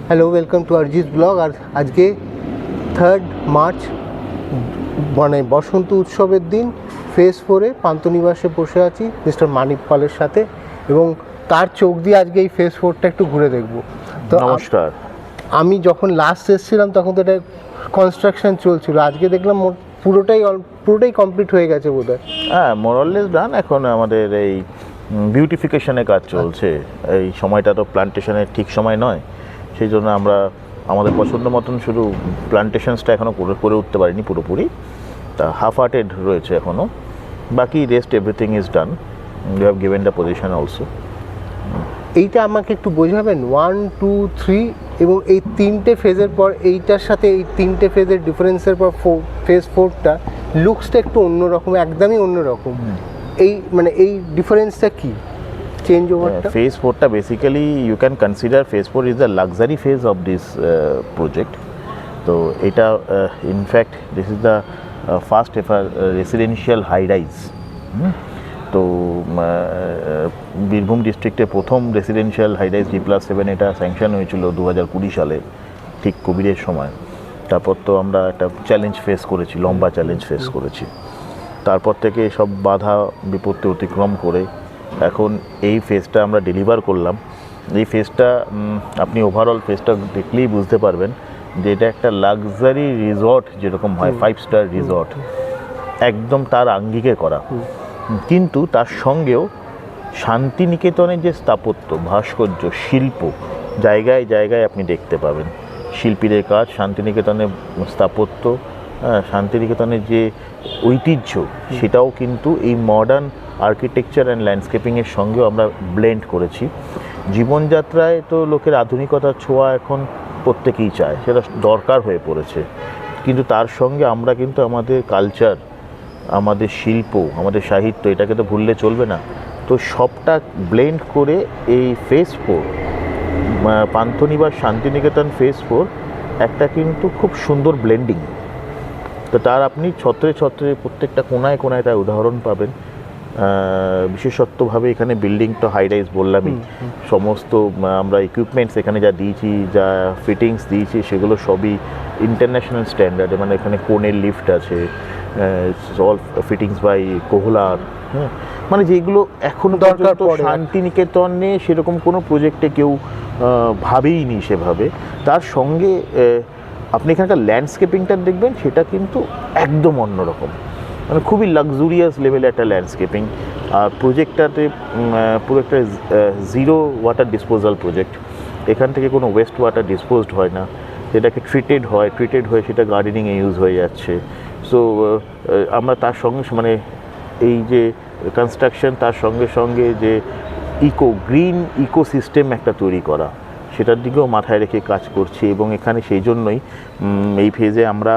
Hello, welcome to আরজিস blog. আর আজকে 3rd মার্চ, মানে বসন্ত উৎসবের দিন, ফেজ 4-এ পান্থনিবাসে বসে আছি মিস্টার মানিক পালের সাথে, এবং তার চোখ দিয়ে আজকে এই ফেজ 4টা একটু ঘুরে দেখব। তো নমস্কার। আমি যখন লাস্ট এসেছিলাম তখন তো এটা কনস্ট্রাকশন চলছিল, আজকে দেখলাম পুরোটাই কমপ্লিট হয়ে গেছে বোধহয়। হ্যাঁ, মোরাললেস ডান। এখন আমাদের এই বিউটিফিকেশনের কাজ চলছে। এই সময়টা তো প্লান্টেশনের ঠিক সময় নয়, সেই জন্য আমরা আমাদের পছন্দ মতন শুধু প্লান্টেশনসটা এখনও করে উঠতে পারিনি পুরোপুরি, তা হাফ হার্টেড রয়েছে এখনও। বাকি rest everything is done. You have given the position also. এইটা আমাকে একটু বোঝাবেন, 1, 2, 3 এবং এই 3টে ফেজের পর এইটার সাথে এই 3টে ফেজের ডিফারেন্সের পর ফেজ 4টা লুকসটা একটু অন্যরকম, একদমই অন্যরকম। এই ডিফারেন্সটা কি, চেঞ্জ ওভারটা? ফেজ 4টা basically you can consider phase 4 is the luxury phase of this project. তো এটা in fact this is the first ever residential high rise. তো বীরভূম ডিস্ট্রিক্টে প্রথম রেসিডেন্সিয়াল হাই রাইজ D+7 এটা স্যাংশন হয়েছিল 2020 সালে, ঠিক কোভিডের সময়। তারপর তো আমরা একটা চ্যালেঞ্জ ফেস করেছি, লম্বা চ্যালেঞ্জ ফেস করেছি। তারপর থেকে সব বাধা বিপত্তি অতিক্রম করে এখন এই ফেজটা আমরা ডেলিভার করলাম। এই ফেজটা আপনি ওভারঅল ফেজটা দেখলেই বুঝতে পারবেন যে এটা একটা লাক্সারি রিসর্ট, যেরকম হয় 5 স্টার রিসর্ট, একদম তার আঙ্গিকে করা। কিন্তু তার সঙ্গেও শান্তিনিকেতনের যে স্থাপত্য, ভাস্কর্য, শিল্প জায়গায় জায়গায় আপনি দেখতে পাবেন। শিল্পীদের কাজ, শান্তিনিকেতনের স্থাপত্য, শান্তিনিকেতনের যে ঐতিহ্য, সেটাও কিন্তু এই মডার্ন আর্কিটেকচার অ্যান্ড ল্যান্ডস্কেপিংয়ের সঙ্গেও আমরা ব্লেন্ড করেছি। জীবনযাত্রায় তো লোকের আধুনিকতার ছোঁয়া এখন প্রত্যেকেই চায়, সেটা দরকার হয়ে পড়েছে। কিন্তু তার সঙ্গে আমরা কিন্তু আমাদের কালচার, আমাদের শিল্প, আমাদের সাহিত্য, এটাকে তো ভুললে চলবে না। তো সবটা ব্লেন্ড করে এই ফেজ 4 পান্থনিবাস শান্তিনিকেতন ফেজ 4 একটা কিন্তু খুব সুন্দর ব্লেন্ডিং। তো তার আপনি ছত্রে ছত্রে প্রত্যেকটা কোনায় কোনায় তার উদাহরণ পাবেন। বিশেষত্বভাবে এখানে বিল্ডিং তো হাই রাইজ বললামই, সমস্ত আমরা ইকুইপমেন্টস এখানে যা দিয়েছি, যা ফিটিংস দিয়েছি, সেগুলো সবই ইন্টারন্যাশনাল স্ট্যান্ডার্ডে। মানে এখানে কোণের লিফট আছে, অল ফিটিংস বাই কোহলার। মানে যেগুলো এখনও দরকার শান্তিনিকেতনে সেরকম কোনো প্রজেক্টে কেউ ভাবেইনি সেভাবে। তার সঙ্গে আপনি এখানকার ল্যান্ডস্কেপিংটা দেখবেন, সেটা কিন্তু একদম অন্যরকম, মানে খুবই লাক্সুরিয়াস লেভেলে একটা ল্যান্ডস্কেপিং। আর প্রজেক্টটাতে পুরো একটা জিরো ওয়াটার ডিসপোজাল প্রজেক্ট। এখান থেকে কোনো ওয়েস্ট ওয়াটার ডিসপোজড হয় না, সেটাকে ট্রিটেড হয়ে সেটা গার্ডেনিংয়ে ইউজ হয়ে যাচ্ছে। সো আমরা তার সঙ্গে মানে এই যে কনস্ট্রাকশন, তার সঙ্গে সঙ্গে যে গ্রিন ইকোসিস্টেম একটা তৈরি করা, সেটার দিকেও মাথায় রেখে কাজ করছি। এবং এখানে সেই জন্যই এই ফেজে আমরা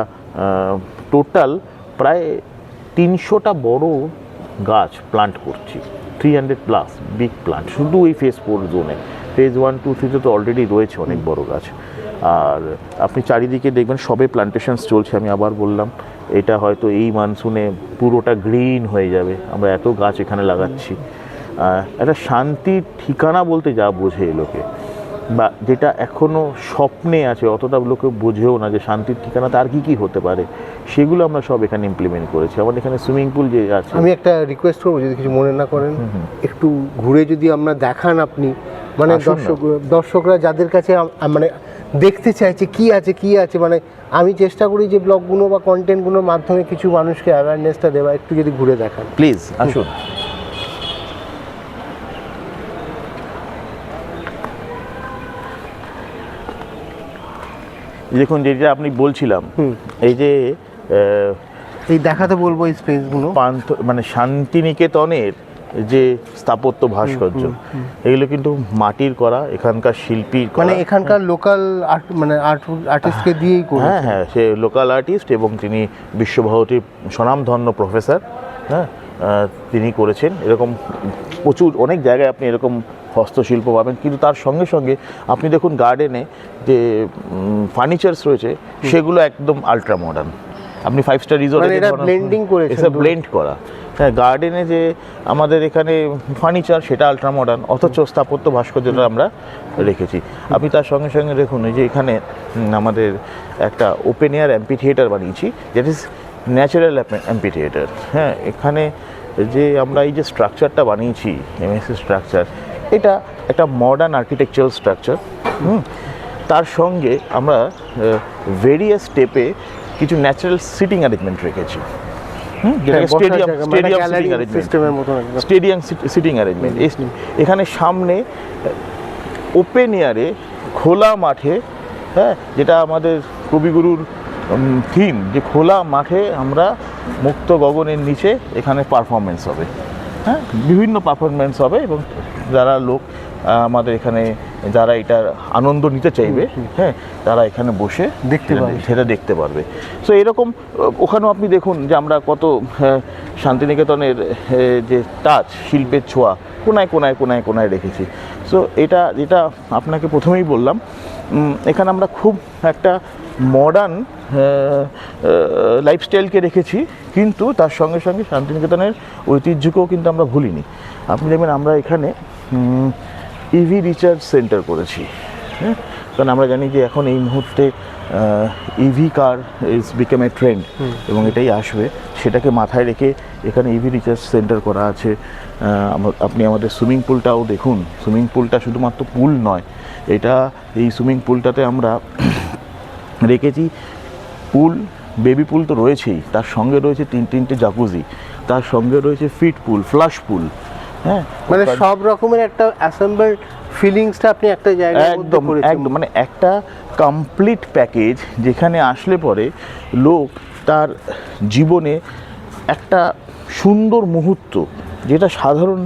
টোটাল প্রায় 300টা বড় গাছ প্লান্ট করছি, 300+ বিগ প্লান্ট শুধু এই ফেজ 4 জোনে। ফেজ 1, 2, 3 তো অলরেডি রয়েছে অনেক বড় গাছ। আর আপনি চারিদিকে দেখবেন সবে প্লান্টেশনস চলছে। আমি আবার বললাম, এটা হয়তো এই মনসুনে পুরোটা গ্রিন হয়ে যাবে, আমরা এত গাছ এখানে লাগাচ্ছি। একটা শান্তির ঠিকানা বলতে যা বোঝে লোকে, বা যেটা এখনও স্বপ্নে আছে, অতটা লোকে বোঝেও না যে শান্তির ঠিকানাতে আর কি হতে পারে, সেগুলো আমরা সব এখানে ইমপ্লিমেন্ট করেছি। আমাদের এখানে সুইমিং পুল যে আছে। আমি একটা রিকোয়েস্ট করবো, যদি কিছু মনে না করেন, একটু ঘুরে যদি আমরা দেখান আপনি, মানে দর্শকরা যাদের কাছে মানে দেখতে চাইছে কি আছে, মানে আমি চেষ্টা করি যে ব্লগগুলো বা কন্টেন্টগুলোর মাধ্যমে কিছু মানুষকে অ্যাওয়ারনেসটা দেওয়া। একটু যদি ঘুরে দেখান প্লিজ, আসুন। দেখুন, যেটা আপনি বলছিলাম, এই যে এই দেখাতে বলবো এই স্পেসগুলো, মানে শান্তিনিকেতনের যে স্থাপত্য, ভাস্কর্য, এগুলো কিন্তু মাটির করা, এখানকার শিল্পীর, মানে এখানকার লোকাল মানে আর্টিস্টকে দিয়েই করে। হ্যাঁ, সে লোকাল আর্টিস্ট এবং তিনি বিশ্বভারতীর স্বনামধন্য প্রফেসর। হ্যাঁ, তিনি করেছেন। এরকম প্রচুর অনেক জায়গায় আপনি এরকম হস্তশিল্প পাবেন। কিন্তু তার সঙ্গে সঙ্গে আপনি দেখুন গার্ডেনে যে ফার্নিচার্স রয়েছে, সেগুলো একদম আলট্রা মডার্ন। আপনি 5 স্টার রিসর্টে মানে এটা ব্লেন্ডিং করেছেন, এসব ব্লেন্ড করা। হ্যাঁ, গার্ডেনে যে আমাদের এখানে ফার্নিচার সেটা আলট্রা মডার্ন, অথচ স্থাপত্য ভাস্কর্যটা আমরা রেখেছি। আপনি তার সঙ্গে সঙ্গে দেখুন এই যে এখানে আমাদের একটা ওপেন এয়ার অ্যাম্পি থিয়েটার বানিয়েছি, that is natural amphi theatre. হ্যাঁ, এখানে যে আমরা এই যে স্ট্রাকচারটা বানিয়েছি এমএসসি স্ট্রাকচার, এটা একটা মডার্ন আর্কিটেকচারাল স্ট্রাকচার। তার সঙ্গে আমরা ভেরিয়াস স্টেপে কিছু ন্যাচারাল সিটিং অ্যারেঞ্জমেন্ট রেখেছি, যেটাকে স্টেডিয়াম সিটিং অ্যারেঞ্জমেন্ট। এখানে সামনে ওপেন এয়ারে খোলা মাঠে, হ্যাঁ, যেটা আমাদের কবিগুরুর থিম, যে খোলা মাঠে আমরা মুক্ত গগনের নিচে এখানে পারফরমেন্স হবে। হ্যাঁ, বিভিন্ন পারফরমেন্স হবে এবং যারা লোক আমাদের এখানে যারা এটার আনন্দ নিতে চাইবে, হ্যাঁ, তারা এখানে বসে সেটা দেখতে পারবে। সো এরকম ওখানেও আপনি দেখুন যে আমরা কত শান্তিনিকেতনের যে টাচ, শিল্পের ছোঁয়া কোনায় কোনায় কোনায় কোনায় রেখেছি। সো এটা যেটা আপনাকে প্রথমেই বললাম, এখানে আমরা খুব একটা মডার্ন লাইফস্টাইলকে রেখেছি, কিন্তু তার সঙ্গে সঙ্গে শান্তিনিকেতনের ঐতিহ্যকেও কিন্তু আমরা ভুলিনি। আপনি দেখবেন আমরা এখানে ইভি রিচার্জ সেন্টার করেছি। হ্যাঁ, কারণ আমরা জানি যে এখন এই মুহূর্তে EV car is become a trend এবং এটাই আসবে, সেটাকে মাথায় রেখে এখানে ইভি রিচার্জ সেন্টার করা আছে। আপনি আমাদের সুইমিং পুলটাও দেখুন, সুইমিং পুলটা শুধুমাত্র পুল নয়, এটা এই সুইমিং পুলটাতে আমরা রেখেছি পুল, বেবি পুল তো রয়েছেই, তার সঙ্গে রয়েছে তিনটে জাকুজি, তার সঙ্গে রয়েছে ফিট পুল, ফ্লাশ পুল। হ্যাঁ, মানে সব রকমের একটা অ্যাসেম্বল ফিলিংসটা আপনি একটা জায়গায় একদম একদম মানে একটা কমপ্লিট প্যাকেজ, যেখানে আসলে পরে লোক তার জীবনে একটা সুন্দর মুহূর্ত, যেটা সাধারণ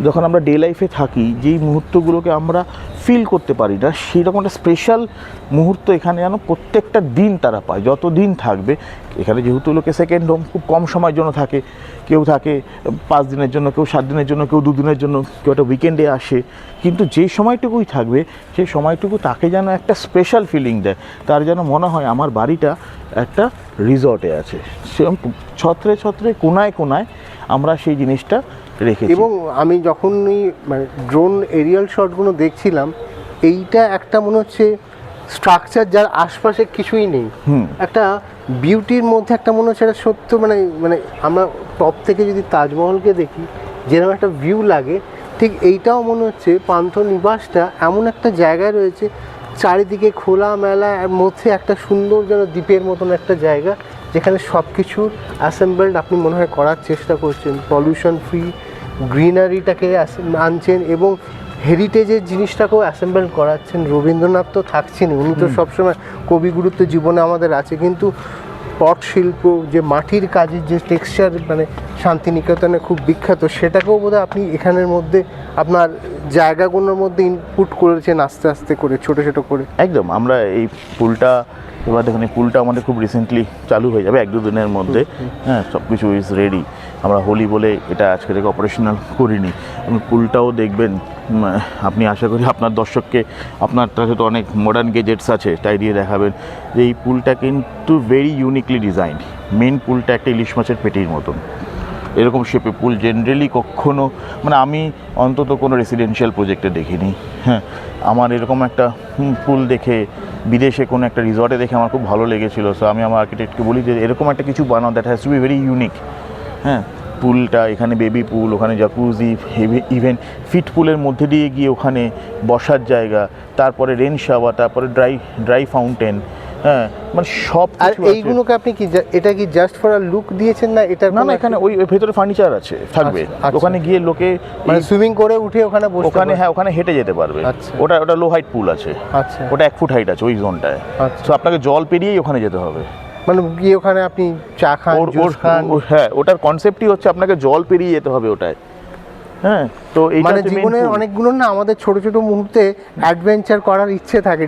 যখন আমরা ডে লাইফে থাকি যেই মুহূর্তগুলোকে আমরা ফিল করতে পারি না, সেই রকম একটা স্পেশাল মুহূর্ত এখানে যেন প্রত্যেকটা দিন তারা পায়। যত দিন থাকবে এখানে, যেহেতু লোকে সেকেন্ড হোম খুব কম সময়ের জন্য থাকে, কেউ থাকে 5 দিনের জন্য, কেউ 7 দিনের জন্য, কেউ 2 দিনের জন্য, কেউ একটা উইকেন্ডে আসে, কিন্তু যেই সময়টুকুই থাকবে সেই সময়টুকু তাকে যেন একটা স্পেশাল ফিলিং দেয়, তার যেন মনে হয় আমার বাড়িটা একটা রিসর্টে আছে। সেরকম ছত্রে ছত্রে কোনায় কোনায় আমরা সেই জিনিসটা রেখেছি। এবং আমি যখন এই মানে ড্রোন এরিয়াল শটগুলো দেখছিলাম, এইটা একটা মনে হচ্ছে স্ট্রাকচার যার আশপাশে কিছুই নেই, একটা বিউটির মধ্যে একটা মনে হচ্ছে এটা সত্য, মানে মানে আমরা টপ থেকে যদি তাজমহলকে দেখি যেরকম একটা ভিউ লাগে, ঠিক এইটাও মনে হচ্ছে পান্থনিবাসটা এমন একটা জায়গায় রয়েছে, চারিদিকে খোলা মেলার মধ্যে একটা সুন্দর যেন দ্বীপের মতন একটা জায়গা, যেখানে সব কিছুর অ্যাসেম্বলড আপনি মনে হয় করার চেষ্টা করছেন, পলিউশন ফ্রি গ্রিনারিটাকে আনছেন এবং হেরিটেজের জিনিসটাকেও অ্যাসেম্বল করাচ্ছেন। রবীন্দ্রনাথ তো থাকছেন, উনি তো সবসময় কবিগুরুত্ব জীবনে আমাদের আছে, কিন্তু পট শিল্প, যে মাটির কাজের যে টেক্সচার, মানে শান্তিনিকেতনে খুব বিখ্যাত, সেটাকেও বোধহয় আপনি এখানের মধ্যে আপনার জায়গাগুলোর মধ্যে ইনপুট করেছেন আস্তে আস্তে করে, ছোটো ছোটো করে। একদম, আমরা এই পুলটা এবার দেখুন, এই পুলটা আমাদের খুব রিসেন্টলি চালু হয়ে যাবে 1-2 দিনের মধ্যে। হ্যাঁ, সব কিছু ইজ রেডি। আমরা হোলি বলে এটা আজকে থেকে অপারেশনাল করিনি। পুলটাও দেখবেন, আপনি আশা করি আপনার দর্শককে, আপনার কাছে তো অনেক মডার্ন গেজেটস আছে, তাই দিয়ে দেখাবেন যে এই পুলটা কিন্তু ভেরি ইউনিকলি ডিজাইন। মেন পুলটা একটা ইলিশ মাছের পেটির মতন, এরকম শেপে পুল জেনারেলি কখনো, মানে আমি অন্তত কোনো রেসিডেন্সিয়াল প্রজেক্টে দেখিনি। হ্যাঁ, আমার এরকম একটা পুল দেখে বিদেশে কোনো একটা রিসর্টে দেখে আমার খুব ভালো লেগেছিলো। সো আমি আমার আর্কিটেক্টকে বলি যে এরকম একটা কিছু বানাও, that has to be very unique. হ্যাঁ, পুলটা এখানে বেবি পুল, ওখানে জাকুজি, ইভেন ফিট পুলের মধ্যে দিয়ে গিয়ে ওখানে বসার জায়গা, তারপরে রেন শাওয়ার, তারপরে ড্রাই ফাউন্টেন। হ্যাঁ, মানে সব। আর এইগুলোকে আপনি কি, এটা কি জাস্ট ফর আ লুক দিয়েছেন না? এটা না, এখানে ওই ভেতরে ফার্নিচার আছে, থাকবে। ওখানে গিয়ে লোকে মানে সুইমিং করে উঠে ওখানে বসে, ওখানে, হ্যাঁ, ওখানে হেঁটে যেতে পারবে। ওটা লো হাইট পুল আছে। আচ্ছা, ওটা 1 ফুট হাইট আছে ওই জোনটায়। তো আপনাকে জল পেরিয়েই ওখানে যেতে হবে, মানে গিয়ে ওখানে আপনি চা খান, জুস খান। হ্যাঁ, ওটার কনসেপ্টই হচ্ছে আপনাকে জল পেরিয়ে যেতে হবে ওটায়। হ্যাঁ, তো মানে জীবনে অনেকগুলো না আমাদের ছোট ছোট মুহূর্তে অ্যাডভেঞ্চার করার ইচ্ছে থাকে,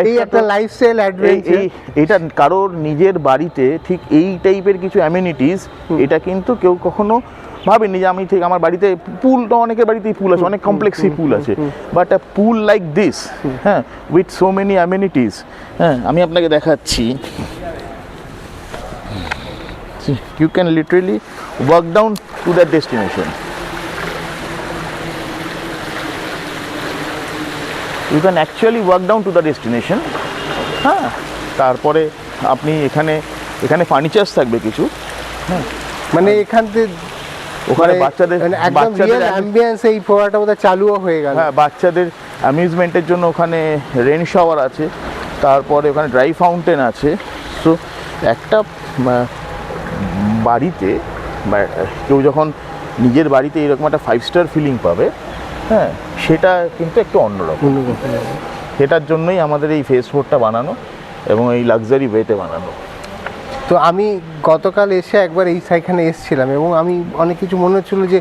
এই একটা লাইফস্টাইল অ্যাডভেঞ্চার। এটা কারোর নিজের বাড়িতে ঠিক এই টাইপের কিছু অ্যামেনিটিস, এটা কিন্তু কেউ কখনো ভাবেনি যে আমি ঠিক আমার বাড়িতে পুল, তো অনেকের বাড়িতেই পুল আছে, অনেক কমপ্লেক্সই পুল আছে, but a pool like this, হ্যাঁ, উইথ সো মেনি অ্যামেনিটিস। হ্যাঁ, আমি আপনাকে দেখাচ্ছি। you can literally walk down to that destination. You can actually walk down to the destination. হ্যাঁ, তারপরে আপনি এখানে ফার্নিচার্স থাকবে কিছু, হ্যাঁ, মানে এখান থেকে ওখানে বাচ্চাদের একদম রিয়েল অ্যাম্বিয়েন্স, এই ফোয়ারাটা বোধহয় চালুও হয়ে গেল। হ্যাঁ, বাচ্চাদের অ্যামিউজমেন্টের জন্য ওখানে রেন শাওয়ার আছে, তারপরে ওখানে ড্রাই ফাউন্টেন আছে। সো একটা বাড়িতে কেউ যখন নিজের বাড়িতে এরকম একটা 5 স্টার ফিলিং পাবে, হ্যাঁ, সেটা কিন্তু একটু অন্যরকম। সেটার জন্যই আমাদের এই ফেজ 4টা বানানো এবং এই লাক্সারি ওয়েতে বানানো। তো আমি গতকাল এসে একবার এই সাইখানে এসেছিলাম এবং আমি অনেক কিছু মনে হচ্ছিলো যে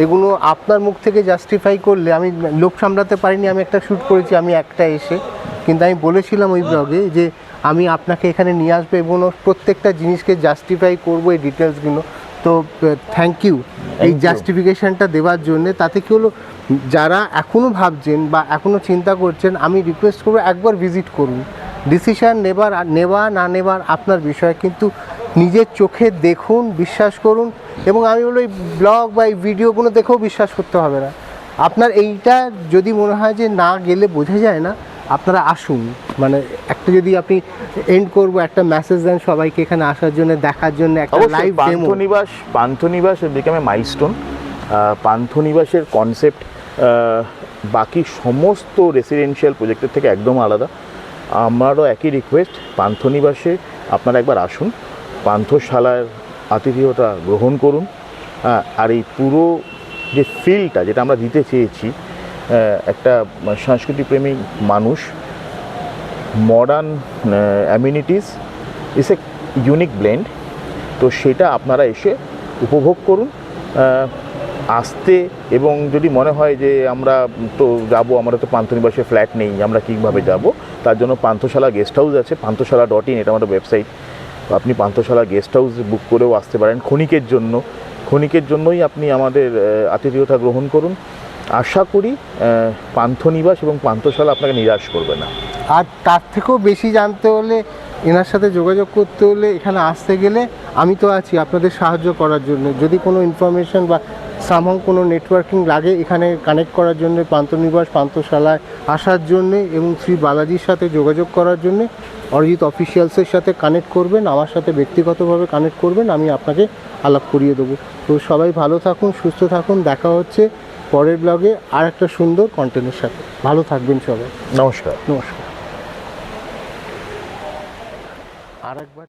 এগুলো আপনার মুখ থেকে জাস্টিফাই করলে, আমি লোক সামলাতে পারিনি, আমি একটা শ্যুট করেছি আমি একটা এসে, কিন্তু আমি বলেছিলাম ওই ব্লগে যে আমি আপনাকে এখানে নিয়ে আসবো এবং প্রত্যেকটা জিনিসকে জাস্টিফাই করবো এই ডিটেলসগুলো। তো থ্যাংক ইউ এই জাস্টিফিকেশানটা দেওয়ার জন্যে। তাতে কি হলো, যারা এখনও ভাবছেন বা এখনও চিন্তা করছেন, আমি রিকোয়েস্ট করবো একবার ভিজিট করুন। ডিসিশান নেওয়া না নেবার আপনার বিষয়, কিন্তু নিজের চোখে দেখুন, বিশ্বাস করুন। এবং আমি বলি এই ব্লগ বা এই ভিডিওগুলো দেখেও বিশ্বাস করতে হবে না। আপনার এইটা যদি মনে হয় যে না গেলে বোঝা যায় না, আপনারা আসুন। মানে একটা যদি আপনি এন্ড করবো, একটা মেসেজ দেন সবাইকে এখানে আসার জন্য, দেখার জন্য একটা live demo. Panthanibas become a milestone. পান্থনিবাসের কনসেপ্ট বাকি সমস্ত রেসিডেন্সিয়াল প্রজেক্টের থেকে একদম আলাদা। আমারও একই রিকোয়েস্ট, পান্থনিবাসে আপনারা একবার আসুন, পান্থশালার আতিথেয়তা গ্রহণ করুন। আর এই পুরো যে ফিলটা যেটা আমরা দিতে চেয়েছি, একটা সংস্কৃতিপ্রেমী মানুষ, modern amenities, is a unique blend. তো সেটা আপনারা এসে উপভোগ করুন। আসতে, এবং যদি মনে হয় যে আমরা তো যাবো, আমরা তো পান্থনিবাসে ফ্ল্যাট নেই, আমরা কীভাবে যাব, তার জন্য পান্থশালা গেস্ট হাউস আছে, পান্থশালা.in, এটা আমাদের ওয়েবসাইট। আপনি পান্থশালা গেস্ট হাউস বুক করেও আসতে পারেন ক্ষণিকের জন্যই আপনি আমাদের আতিথেয়তা গ্রহণ করুন। আশা করি পান্থনিবাস এবং পান্থশালা আপনাকে নিরাশ করবে না। আর তার থেকেও বেশি জানতে হলে, এনার সাথে যোগাযোগ করতে হলে, এখানে আসতে গেলে আমি তো আছি আপনাদের সাহায্য করার জন্য। যদি কোনো ইনফরমেশন বা সামহাও কোনো নেটওয়ার্কিং লাগে এখানে কানেক্ট করার জন্য, পান্থনিবাস পান্থশালায় আসার জন্যে এবং শ্রী বালাজির সাথে যোগাযোগ করার জন্যে অরিজিৎ অফিসিয়ালসের সাথে কানেক্ট করবেন, আমার সাথে ব্যক্তিগতভাবে কানেক্ট করবেন, আমি আপনাকে আলাপ করিয়ে দেবো। তো সবাই ভালো থাকুন, সুস্থ থাকুন, দেখা হচ্ছে পরের ব্লগে আর একটা সুন্দর কন্টেন্টের সাথে। ভালো থাকবেন সবাই। নমস্কার। নমস্কার। আর একবার